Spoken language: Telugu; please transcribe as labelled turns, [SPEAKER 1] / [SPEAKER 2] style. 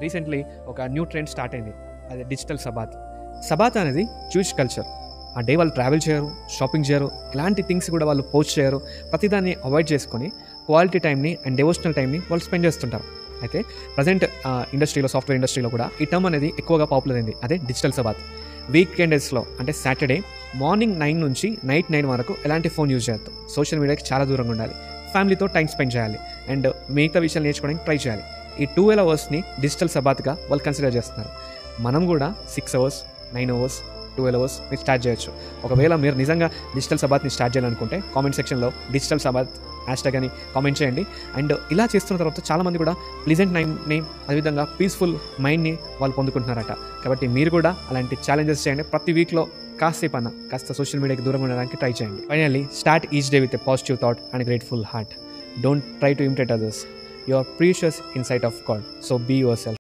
[SPEAKER 1] రీసెంట్లీ ఒక న్యూ ట్రెండ్ స్టార్ట్ అయింది, అది డిజిటల్ సబాత్. సబాత్ అనేది జూయిష్ కల్చర్. ఆ డే వాళ్ళు ట్రావెల్ చేయరు, షాపింగ్ చేయరు, ఇలాంటి థింగ్స్ కూడా వాళ్ళు పోస్ట్ చేయరు. ప్రతిదాన్ని అవాయిడ్ చేసుకొని క్వాలిటీ టైంని అండ్ డివోషనల్ టైంని వాళ్ళు స్పెండ్ చేస్తుంటారు. అయితే ప్రజెంట్ ఇండస్ట్రీలో, సాఫ్ట్వేర్ ఇండస్ట్రీలో కూడా ఈ టర్మ్ అనేది ఎక్కువగా పాపులర్ అయింది, అదే డిజిటల్ సబాత్. వీకెండ్స్లో అంటే సాటర్డే మార్నింగ్ 9 నుంచి నైట్ 9 వరకు ఎలాంటి ఫోన్ యూజ్ చేయొద్దు. సోషల్ మీడియాకి చాలా దూరంగా ఉండాలి. ఫ్యామిలీతో టైం స్పెండ్ చేయాలి అండ్ మిగతా విషయాలు నేర్చుకోవడానికి ట్రై చేయాలి. ఈ 12 అవర్స్ని డిజిటల్ సబాత్గా వాళ్ళు కన్సిడర్ చేస్తున్నారు. మనం కూడా 6 అవర్స్, 9 అవర్స్, 12 అవర్స్ మీరు స్టార్ట్ చేయొచ్చు. ఒకవేళ మీరు నిజంగా డిజిటల్ సబాత్ని స్టార్ట్ చేయాలనుకుంటే కామెంట్ సెక్షన్లో డిజిటల్ సబాత్ హ్యాష్ట్యాగ్ అని కామెంట్ చేయండి. అండ్ ఇలా చేస్తున్న తర్వాత చాలామంది కూడా ప్లీజెంట్ మైండ్ని, అదేవిధంగా పీస్ఫుల్ మైండ్ని వాళ్ళు పొందుకుంటున్నారట. కాబట్టి మీరు కూడా అలాంటి ఛాలెంజెస్ చేయండి. ప్రతి వీక్లో కాస్త సోషల్ మీడియాకి దూరంగా ఉండడానికి ట్రై చేయండి. Finally start each day with a positive thought and grateful heart. Don't try to imitate others. You are precious in sight of God. So be yourself.